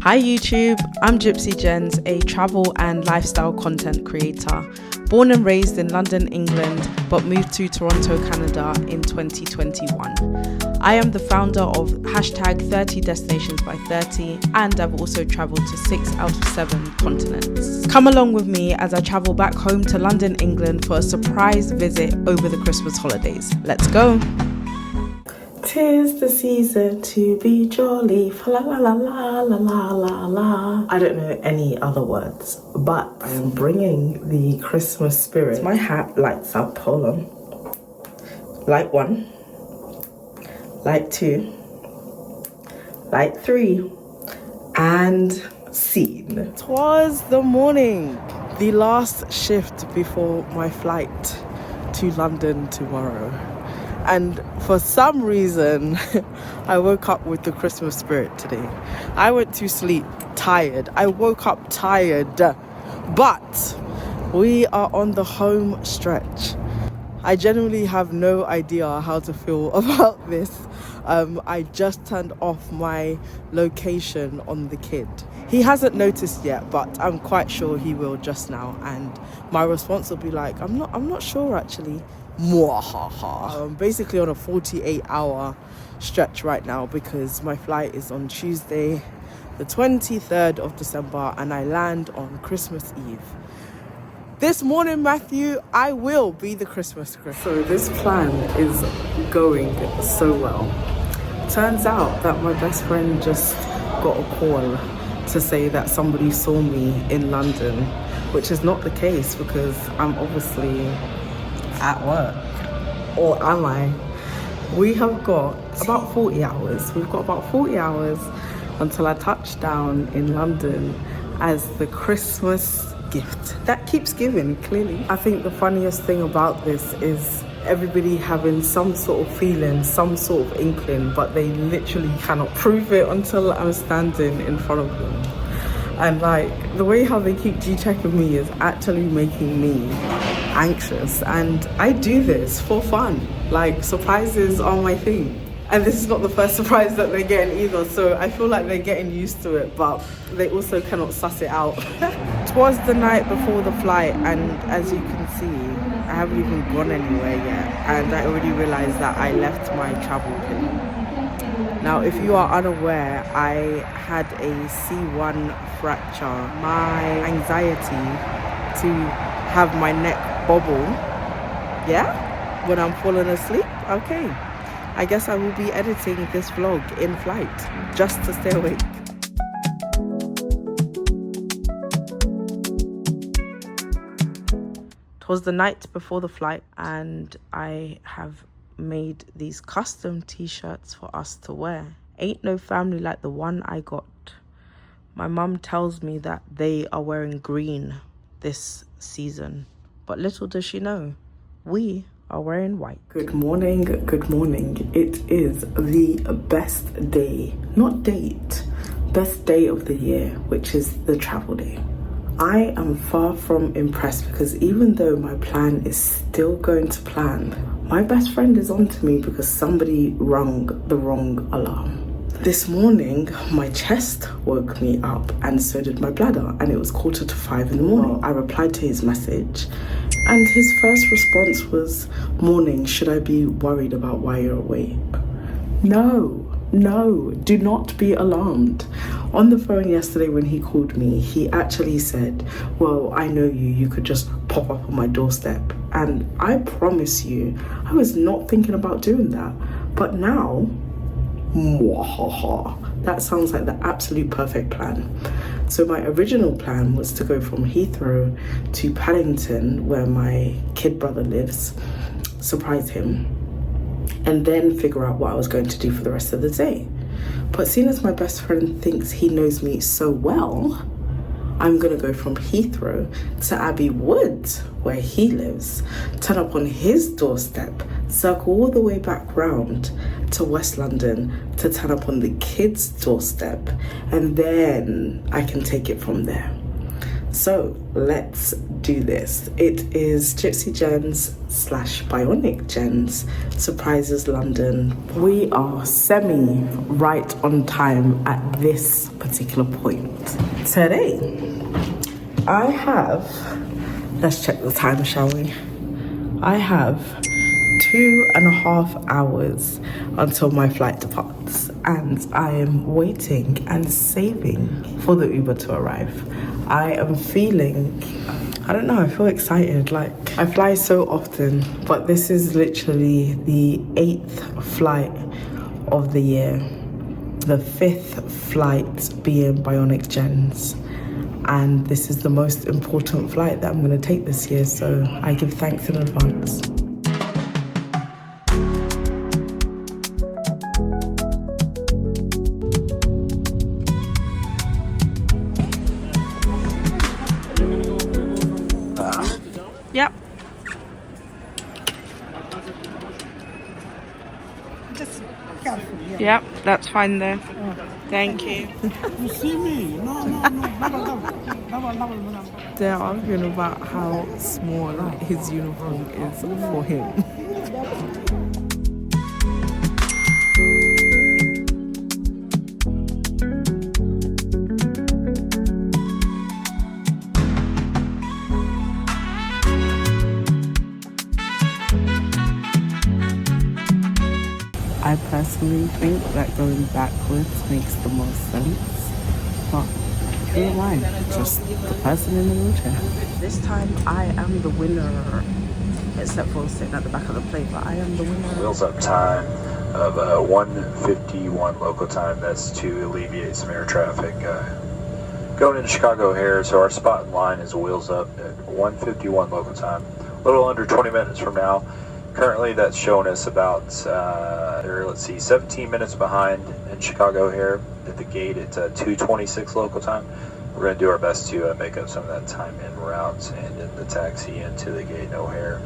Hi YouTube, I'm Gypsy Jens, a travel and lifestyle content creator. Born and raised in London, England, but moved to Toronto, Canada in 2021. I am the founder of hashtag 30 Destinations by 30, and I've also travelled to 6 out of 7 continents. Come along with me as I travel back home to London, England for a surprise visit over the Christmas holidays. Let's go! 'Tis the season to be jolly, fa la la la la la la la la. I don't know any other words, but I am bringing the Christmas spirit. My hat lights up, hold on. Light 1, light 2, light 3, and scene. 'Twas the morning, the last shift before my flight to London tomorrow. And for some reason, I woke up with the Christmas spirit today. I went to sleep tired. I woke up tired. But we are on the home stretch. I genuinely have no idea how to feel about this. I just turned off my location on the kid. He hasn't noticed yet, but I'm quite sure he will just now. And my response will be like, I'm not sure actually. Basically on a 48-hour stretch right now because my flight is on Tuesday the 23rd of December and I land on Christmas Eve. This morning, Matthew, I will be the Christmas Chris. So this plan is going so well. Turns out that my best friend just got a call to say that somebody saw me in London, which is not the case because I'm obviously at work. Or am I? We have got about 40 hours. We've got about 40 hours until I touch down in London as the Christmas gift. That keeps giving, clearly. I think the funniest thing about this is everybody having some sort of feeling, some sort of inkling, but they literally cannot prove it until I'm standing in front of them. And like, the way how they keep G-checking me is actually making me anxious, and I do this for fun. Like, surprises are my thing, and this is not the first surprise that they're getting either, so I feel like they're getting used to it, but they also cannot suss it out. It was the night before the flight, and as you can see, I haven't even gone anywhere yet, and I already realized that I left my travel pillow. Now, if you are unaware, I had a C1 fracture. My anxiety to have my neck bobble, yeah, when I'm falling asleep, okay. I guess I will be editing this vlog in flight just to stay awake. It was the night before the flight and I have made these custom t-shirts for us to wear. Ain't no family like the one I got. My mum tells me that they are wearing green this season, but little does she know, we are wearing white. Good morning, good morning. It is the best day, not date, best day of the year, which is the travel day. I am far from impressed because even though my plan is still going to plan, my best friend is on to me because somebody rung the wrong alarm. This morning, my chest woke me up and so did my bladder, and it was 4:45 in the morning. I replied to his message and his first response was, "Morning, should I be worried about why you're awake?" No, do not be alarmed. On the phone yesterday when he called me, he actually said, "Well, I know you could just pop up on my doorstep." And I promise you, I was not thinking about doing that. But now, that sounds like the absolute perfect plan. So my original plan was to go from Heathrow to Paddington, where my kid brother lives, surprise him, and then figure out what I was going to do for the rest of the day. But seeing as my best friend thinks he knows me so well, I'm gonna go from Heathrow to Abbey Wood, where he lives, turn up on his doorstep, circle all the way back round to West London to turn up on the kids' doorstep, and then I can take it from there. So let's do this. It is Gypsy Jen's / Bionic Jen's Surprises London. We are semi right on time at this particular point. Today, I have, let's check the time, shall we? I have 2.5 hours until my flight departs, and I am waiting and saving for the Uber to arrive. I am feeling, I don't know, I feel excited. Like, I fly so often, but this is literally the 8th flight of the year, the 5th flight being Bionic Jen's, and this is the most important flight that I'm going to take this year, so I give thanks in advance. Yep. Just careful. Yeah. Yep, that's fine there. Thank you. You see me? No. Never. They're arguing about how small his uniform is for him. I personally think that going backwards makes the most sense, but who am I? Just the person in the wheelchair. This time I am the winner, except for sitting at the back of the plane, but I am the winner. Wheels up time of 1:51 local time. That's to alleviate some air traffic going into Chicago here. So our spot in line is wheels up at 1:51 local time, a little under 20 minutes from now. Currently, that's showing us about, 17 minutes behind in Chicago here at the gate at 2:26 local time. We're going to do our best to make up some of that time en route and in the taxi into the gate in O'Hare.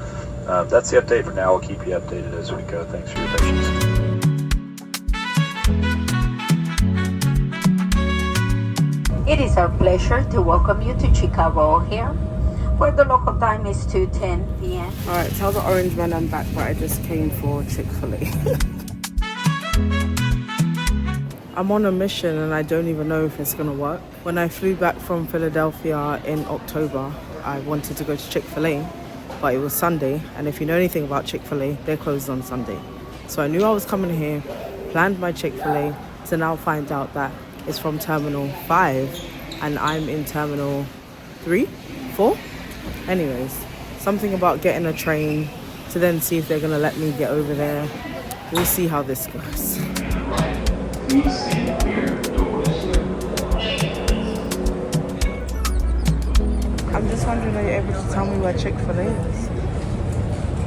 That's the update for now. We'll keep you updated as we go. Thanks for your patience. It is our pleasure to welcome you to Chicago O'Hare, where the local time is 2:10 p.m. Alright, tell the orange man I'm back, but I just came for Chick-fil-A. I'm on a mission and I don't even know if it's gonna work. When I flew back from Philadelphia in October, I wanted to go to Chick-fil-A, but it was Sunday, and if you know anything about Chick-fil-A, they're closed on Sunday. So I knew I was coming here, planned my Chick-fil-A, to now find out that it's from Terminal 5 and I'm in Terminal 3, 4? Anyways, something about getting a train to then see if they're gonna let me get over there. We'll see how this goes. I'm just wondering, are you able to tell me where Chick-fil-A is?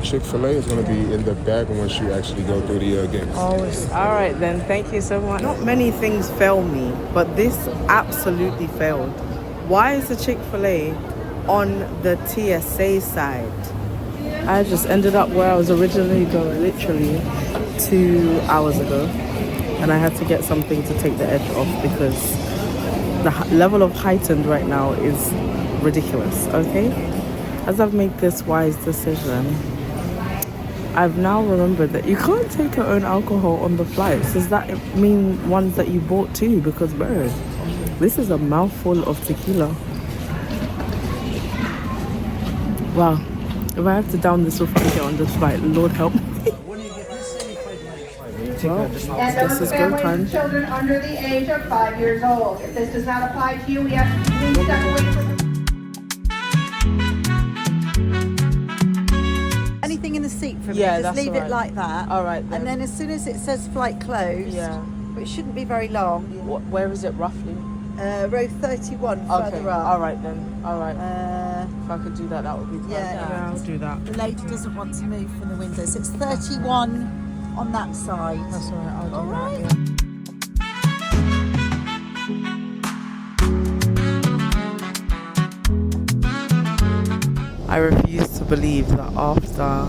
Chick-fil-A is going to be in the back once you actually go through the gates. Oh, all right then. Thank you so much. Not many things fail me, but this absolutely failed. Why is the Chick-fil-A on the TSA side? I just ended up where I was originally going, literally 2 hours ago, and I had to get something to take the edge off because the level of heightened right now is ridiculous. Okay, as I've made this wise decision, I've now remembered that you can't take your own alcohol on the flights. Does that mean ones that you bought too? Because bro, this is a mouthful of tequila. Wow, if I have to down this before I get on this flight, Lord help me. Well, this is go time. Children under the age of 5 years old. If this does not apply to you, we have to please step away from. Anything in the seat for me, Yeah, just that's leave all it right. like that. All right then. And then as soon as it says flight closed, Yeah. but it shouldn't be very long, Where is it roughly? row 31 further up. All right then. All right. If I could do that, that would be perfect. Yeah. I'll do that. The lady doesn't want to move from the window, so it's 31 on that side. That's all right. I'll do All that. right. Yeah. I refuse to believe that after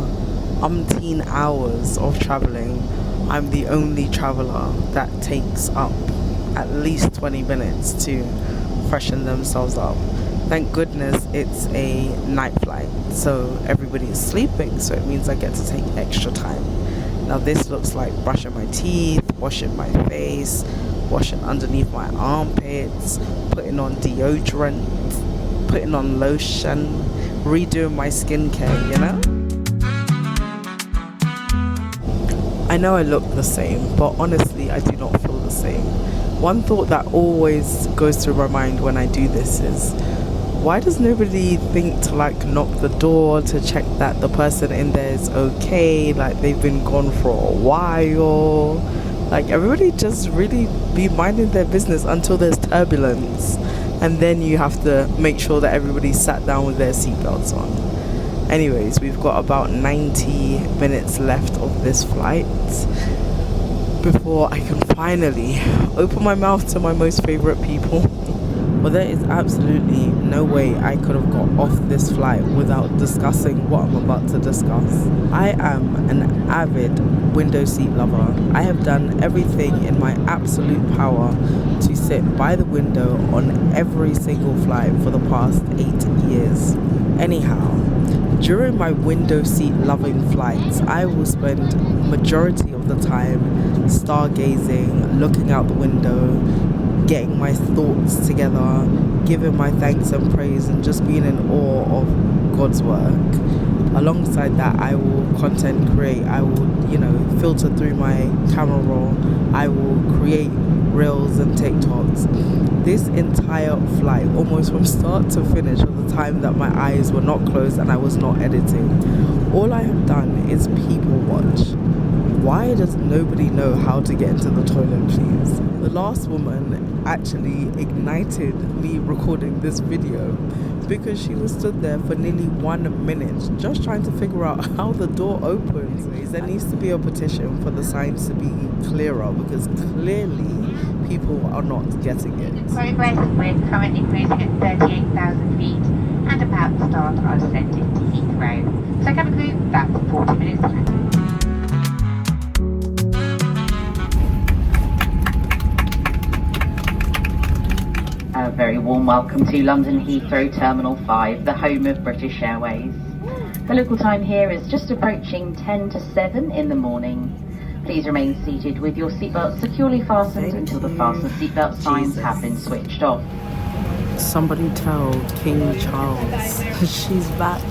umpteen hours of traveling, I'm the only traveler that takes up at least 20 minutes to freshen themselves up. Thank goodness it's a night flight, so everybody is sleeping, so it means I get to take extra time. Now this looks like brushing my teeth, washing my face, washing underneath my armpits, putting on deodorant, putting on lotion, redoing my skincare, you know? I know I look the same, but honestly I do not feel the same. One thought that always goes through my mind when I do this is, why does nobody think to like knock the door to check that the person in there is okay, like they've been gone for a while? Like everybody just really be minding their business until there's turbulence, and then you have to make sure that everybody's sat down with their seatbelts on. Anyways, we've got about 90 minutes left of this flight before I can finally open my mouth to my most favorite people. Well, there is absolutely no way I could have got off this flight without discussing what I'm about to discuss. I am an avid window seat lover. I have done everything in my absolute power to sit by the window on every single flight for the past 8 years. Anyhow, during my window seat loving flights, I will spend majority of the time stargazing, looking out the window, getting my thoughts together, giving my thanks and praise, and just being in awe of God's work. Alongside that, I will content create. I will, filter through my camera roll. I will create reels and TikToks. This entire flight, almost from start to finish, of the time that my eyes were not closed and I was not editing, all I have done is people watch. Why does nobody know how to get into the toilet, please? The last woman actually ignited me recording this video because she was stood there for nearly 1 minute just trying to figure out how the door opens. There needs to be a petition for the signs to be clearer, because clearly people are not getting it. Progress, we're currently cruising at 38,000 feet and about to start our ascent into Heathrow. So cabin crew, that's 40 minutes left. A very warm welcome to London Heathrow Terminal 5, the home of British Airways. The local time here is just approaching 10 to 7 in the morning. Please remain seated with your seatbelt securely fastened until the fasten seatbelt signs have been switched off. Somebody tell King Charles she's back,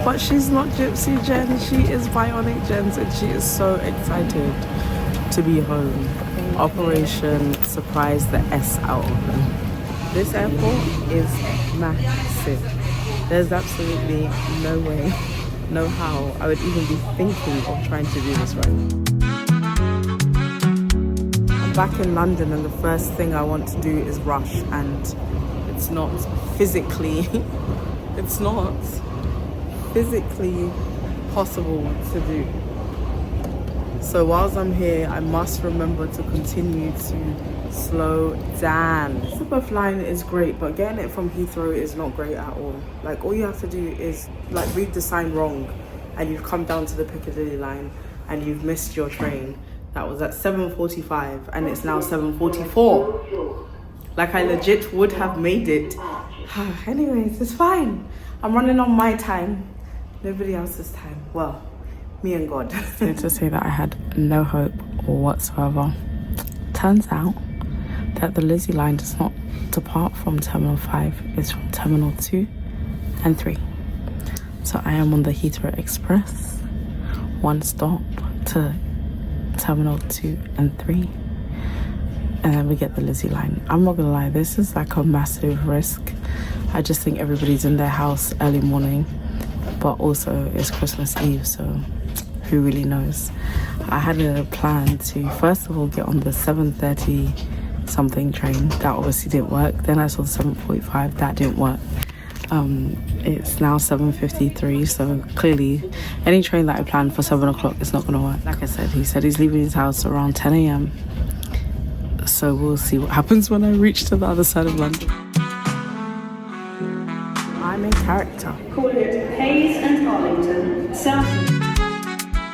but she's not Gypsy Jen, she is Bionic Jen, and she is so excited to be home. Operation Surprise the S out of them. This airport is massive. There's absolutely no way, no how I would even be thinking of trying to do this right. I'm back in London and the first thing I want to do is rush, and it's not physically possible to do. So whilst I'm here, I must remember to continue to slow down. Super flying is great, but getting it from Heathrow is not great at all. Like, all you have to do is like read the sign wrong and you've come down to the Piccadilly line and you've missed your train. That was at 7:45 and it's now 7:44. Like, I legit would have made it. Anyways, it's fine. I'm running on my time, nobody else's time. Well, me and God. To say that I had no hope whatsoever. Turns out that the Lizzie line does not depart from Terminal 5, it's from Terminal 2 and 3. So I am on the Heathrow Express, one stop to Terminal 2 and 3, and then we get the Lizzie line. I'm not gonna lie, this is like a massive risk. I just think everybody's in their house early morning, but also it's Christmas Eve, so who really knows. I had a plan to first of all get on the 7:30 something train. That obviously didn't work. Then I saw the 7:45, that didn't work. It's now 7:53, so clearly any train that I planned for 7 o'clock is not gonna work. Like I said, he said he's leaving his house around 10 a.m. So we'll see what happens when I reach to the other side of London. I'm in character. Call it Hayes and Arlington, South.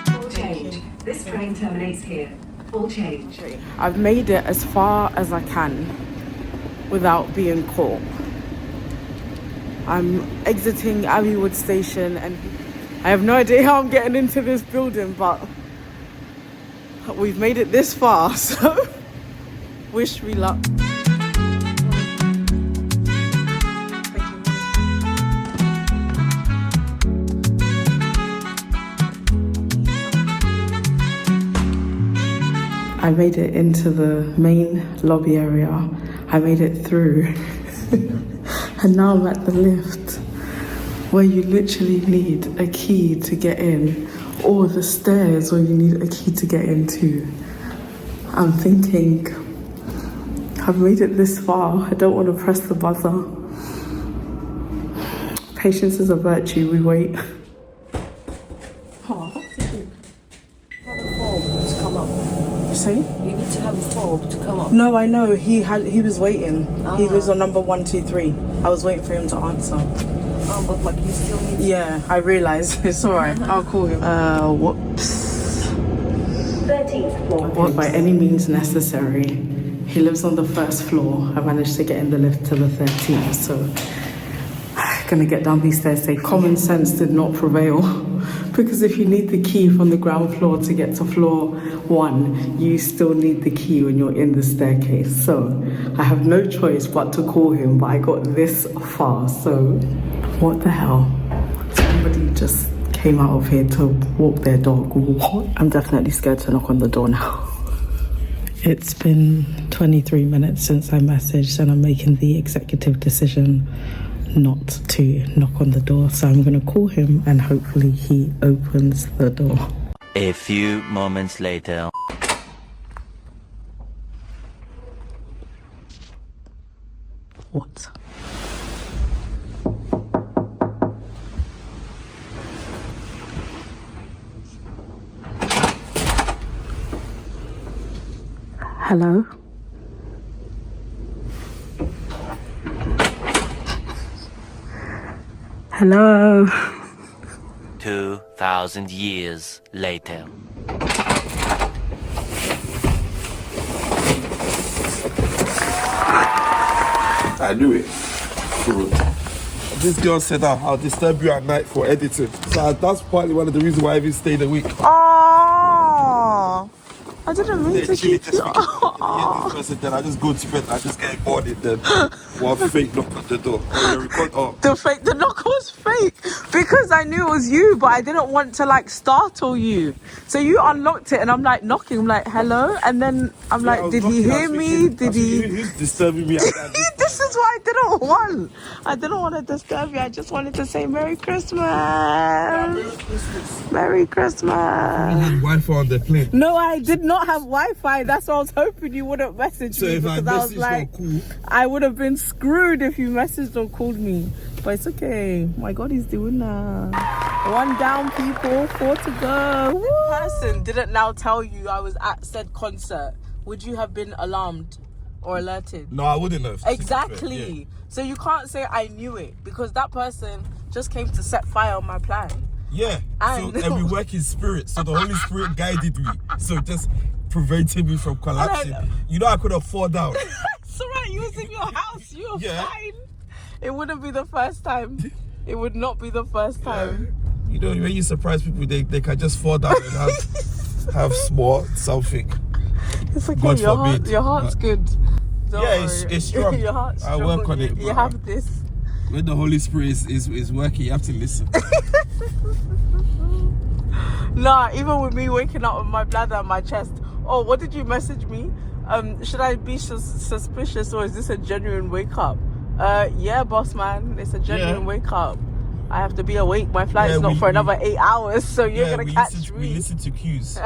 Full change. This train terminates here. Full change. I've made it as far as I can without being caught. I'm exiting Abbeywood Station and I have no idea how I'm getting into this building, but we've made it this far, so wish me luck. I made it into the main lobby area. I made it through. And now I'm at the lift, where you literally need a key to get in, or the stairs where you need a key to get into. I'm thinking, I've made it this far. I don't want to press the buzzer. Patience is a virtue. We wait. Say? You need to have a fob to come up. No, I know. He was waiting. He was on number 123. I was waiting for him to answer. Oh, but like you still need. Yeah, I realised. It's alright. I'll call him. Whoops. 13th floor. What by any means necessary. He lives on the first floor. I managed to get in the lift to the 13th, so gonna get down these stairs. Say common sense did not prevail. Because if you need the key from the ground floor to get to floor 1, you still need the key when you're in the staircase. So I have no choice but to call him, but I got this far, so what the hell? Somebody just came out of here to walk their dog. What? I'm definitely scared to knock on the door now. It's been 23 minutes since I messaged and I'm making the executive decision not to knock on the door, so I'm gonna call him and hopefully he opens the door. A few moments later. What? Hello? Hello? 2,000 years later. I knew it. This girl said I'll disturb you at night for editing. So that's partly one of the reasons why I even stayed a week. Oh, I didn't mean to keep you. Then I just go to bed, I just get bored and then one fake knock on the door. The knock was fake because I knew it was you, but I didn't want to like startle you. So you unlocked it and I'm like knocking, I'm like hello, and then I'm like, did he hear me? Did he? Who's disturbing me? This is what I didn't want to disturb you. I just wanted to say Merry Christmas. Merry Christmas. Wi-Fi on the plane. No, I did not have Wi-Fi. That's why I was hoping you wouldn't message me, if because I was like, I would have been screwed if you messaged or called me. But it's okay. My God, he's doing that. 1 down, people, 4 to go. Woo! If the person didn't now tell you I was at said concert, would you have been alarmed or alerted? No, I wouldn't have. Exactly. Yeah. So you can't say I knew it, because that person just came to set fire on my plan. Yeah. And we work in spirit. So the Holy Spirit guided me. So just prevented me from collapsing. You know, I could have fallen down. It's alright, you was in your house. You were fine. It wouldn't be the first time. It would not be the first time. You know, when you surprise people, they can just fall down and have small something. It's okay. God Your heart's good. Don't worry. It's strong. Your heart's strong. I work on it. You have this. When the Holy Spirit is working, you have to listen. Nah, even with me waking up with my bladder and my chest. Oh, what did you message me? Should I be suspicious, or is this a genuine wake up? Yeah, boss man, it's a genuine wake up. I have to be awake. My flight is not for another 8 hours, so you're gonna catch me. We listen to cues.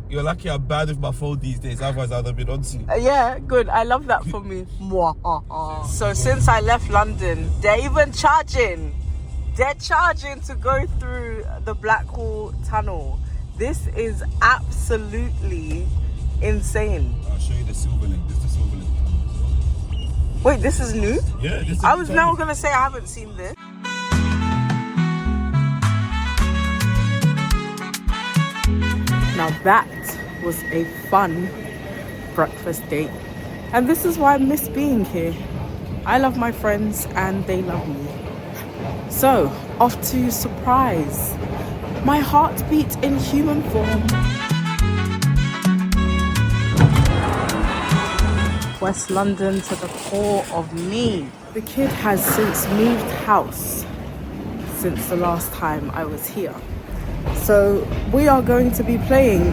You're lucky I'm bad with my phone these days, otherwise I'd have been on to you. Yeah, good. I love that for me. So since I left London, they're even charging. They're charging to go through the Blackwall Tunnel. This is absolutely insane. I'll show you the silver link. This is the silver link tunnel. Wait, this is new? Yeah, this is I was now going to say I haven't seen this. Now that was a fun breakfast date. And this is why I miss being here. I love my friends and they love me. So, off to surprise my heartbeat in human form. West London to the core of me. The kid has since moved house since the last time I was here. So we are going to be playing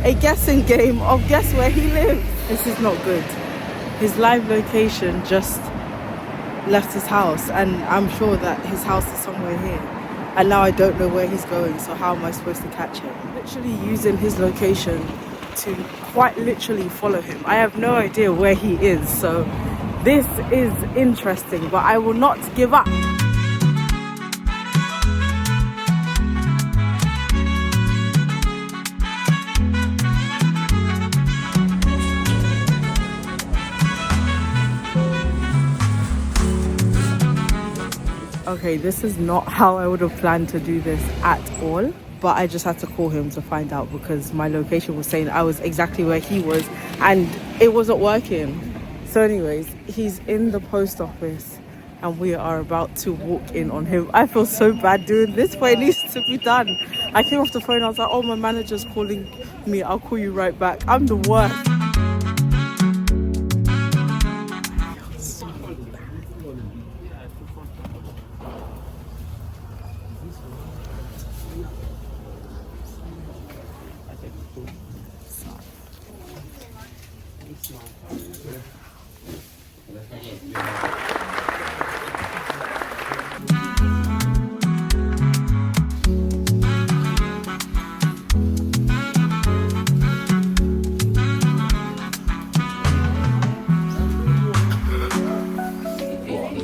a guessing game of guess where he lives. This is not good. His live location just left his house, and I'm sure that his house is somewhere here. And now I don't know where he's going, so how am I supposed to catch him? I'm literally using his location to quite literally follow him. I have no idea where he is, so this is interesting, but I will not give up. Okay, this is not how I would have planned to do this at all, but I just had to call him to find out because my location was saying I was exactly where he was and it wasn't working. So anyways, he's in the post office and we are about to walk in on him. I feel so bad doing this, but it needs to be done. I came off the phone, I was like, oh, my manager's calling me, I'll call you right back. I'm the worst.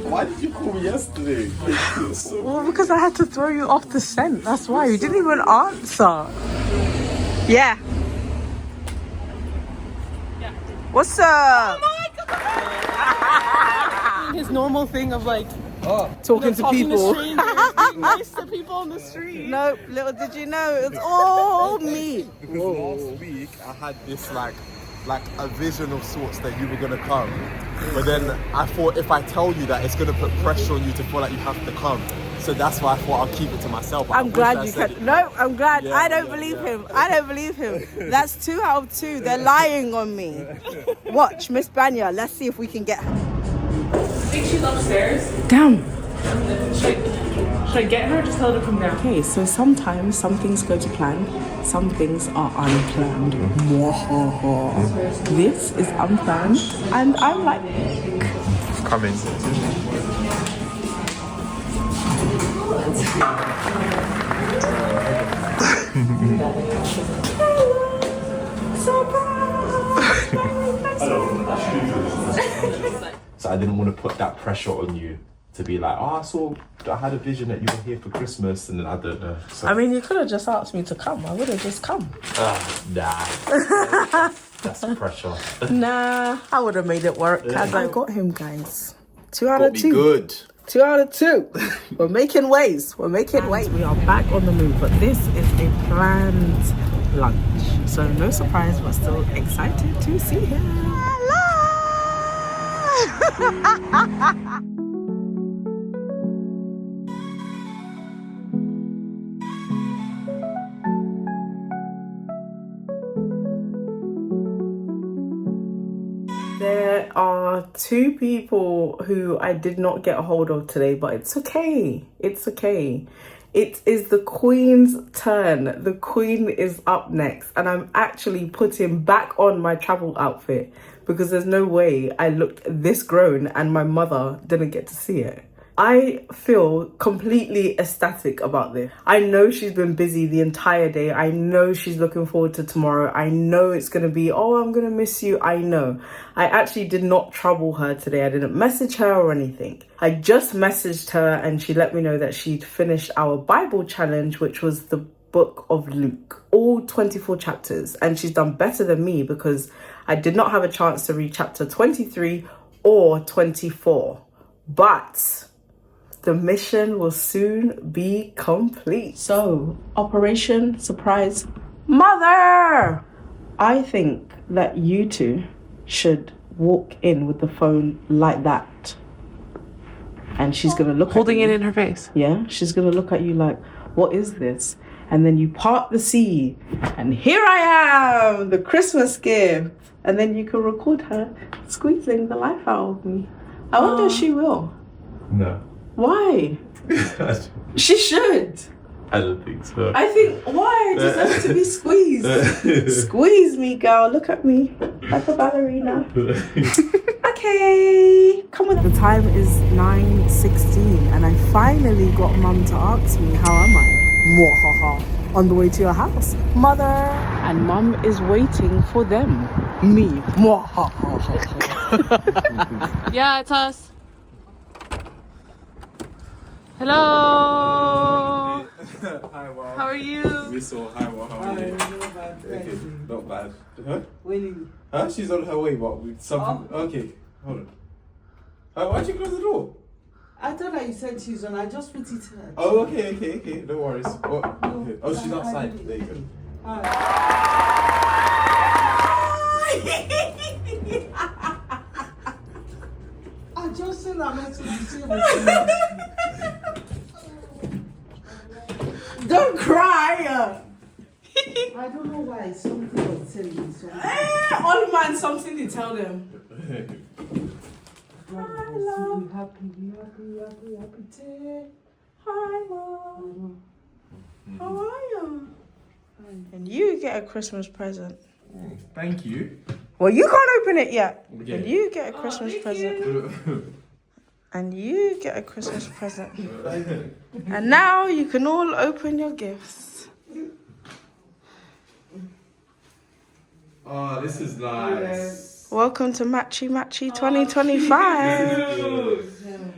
Why did you call me yesterday? Well, because I had to throw you off the scent. That's why. You didn't even answer. Yeah. What's up? Oh my God! His normal thing of like talking to people. To being nice to people on the street. Nope, little did you know, it's all me. Because last week I had this like a vision of sorts that you were gonna come, but then I thought if I tell you that, it's gonna put pressure on you to feel like you have to come. So that's why I thought I'll keep it to myself. I'm glad you can. No, I'm glad. Yeah, I don't believe him. I don't believe him. That's 2 out of 2. They're lying on me. Watch, Miss Banya. Let's see if we can get her. I think she's upstairs. Damn. Should I get her? Just tell her to come down. Okay, so sometimes some things go to plan, some things are unplanned. This is unplanned, and I'm like, Coming. So I didn't want to put that pressure on you to be like, oh, I had a vision that you were here for Christmas, and then I don't know. So, I mean, you could have just asked me to come. I would have just come. nah. That's pressure. Nah, I would have made it work. As I got him, guys. 2 out of 2. Good. 2 out of 2. We're making waves. We're making waves. We are back on the move, but this is a planned lunch. So no surprise, we're still excited to see him. Hello! There are 2 people who I did not get a hold of today, but it's okay. It's okay. It is the Queen's turn. The Queen is up next, and I'm actually putting back on my travel outfit because there's no way I looked this grown and my mother didn't get to see it. I feel completely ecstatic about this. I know she's been busy the entire day. I know she's looking forward to tomorrow. I know it's going to be, oh, I'm going to miss you. I know. I actually did not trouble her today. I didn't message her or anything. I just messaged her and she let me know that she'd finished our Bible challenge, which was the book of Luke, all 24 chapters. And she's done better than me because I did not have a chance to read chapter 23 or 24. But the mission will soon be complete. So, Operation Surprise Mother! I think that you two should walk in with the phone like that. and she's gonna look Holding at it you. in her face. Yeah, she's gonna look at you like, what is this? And then you part the sea, and here I am, the Christmas gift. And then you can record her squeezing the life out of me. I wonder if she will. No. Why? She should. I don't think so. I think, why? I deserve to be squeezed. Squeeze me, girl. Look at me. Like a ballerina. Okay. Come on. The time is 9:16 and I finally got Mum to ask me, how am I? Mwahaha. On the way to your house, Mother. And Mum is waiting for them. Me. Mwahaha. Yeah, it's us. Hello. Hi, Mom. How are you? We saw. Hi, Mom. How are you? Okay, not bad. Huh? Winnie. Huh? She's on her way, but with something. Okay, hold on. Why'd you close the door? I thought that you said she's on. I just put it. Oh, okay. No worries. Oh, okay. Oh, she's outside. There you go. I just said I meant to be serious. Don't cry. I don't know why something was telling me something. All man something to tell them. Hi, love. Happy day. Hi, Mom. How are you? And you get a Christmas present. Thank you. Well, you can't open it yet. Okay. And you get a Christmas present. And you get a Christmas present. And now you can all open your gifts. Oh, this is nice. Welcome to Matchy Matchy 2025.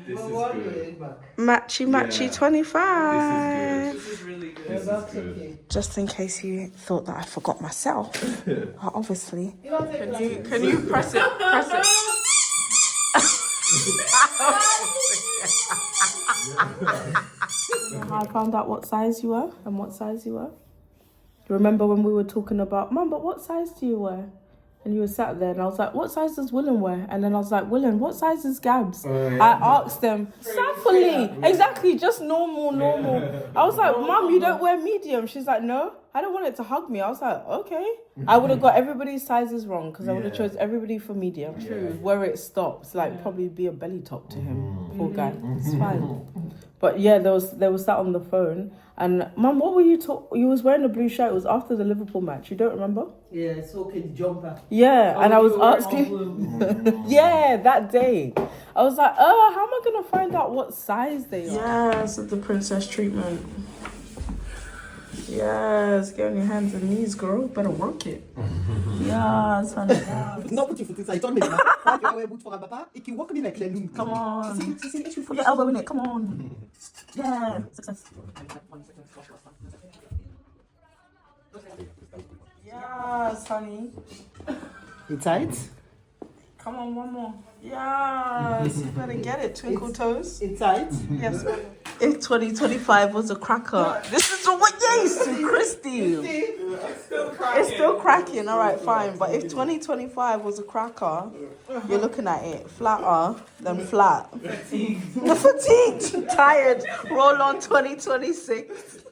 This is good. Matchy Matchy 25. This is really good. That's okay. Just in case you thought that I forgot myself. Obviously. Can you press it? Press it. I found out what size you were and what size you were. Remember when we were talking about, Mum, but what size do you wear? And you were sat there and I was like, what size does Willen wear? And then I was like, Willen, what size is Gabs? I asked them, Saffily. Exactly, just normal. I was like, Mum, you don't wear medium. She's like, no, I don't want it to hug me. I was like, okay. I would have got everybody's sizes wrong because I would have chose everybody for medium. True. Where it stops, like probably be a belly top to him. Poor guy. It's fine. But yeah, they was sat on the phone. And Mum, what were you you was wearing a blue shirt. It was after the Liverpool match. You don't remember? Yeah, it's okay, the jumper. Yeah, and I was asking. Yeah, that day. I was like, how am I going to find out what size they are? Yes, the princess treatment. Yes, get on your hands and knees, girl. Better work it. Yes, honey. Non, put your foot inside. Don't make it. You walk me like Lelou. Come on. Put your elbow in it. Come on. Yeah. Success. Yes, honey. You tight? Come on, one more. Yes, you better get it, twinkle toes. It's tight? Yes. If 2025 was a cracker, this is what yes, Christy. It's still cracking. All right, fine. But if 2025 was a cracker, you're looking at it flatter than flat. Fatigued, tired. Roll on 2026.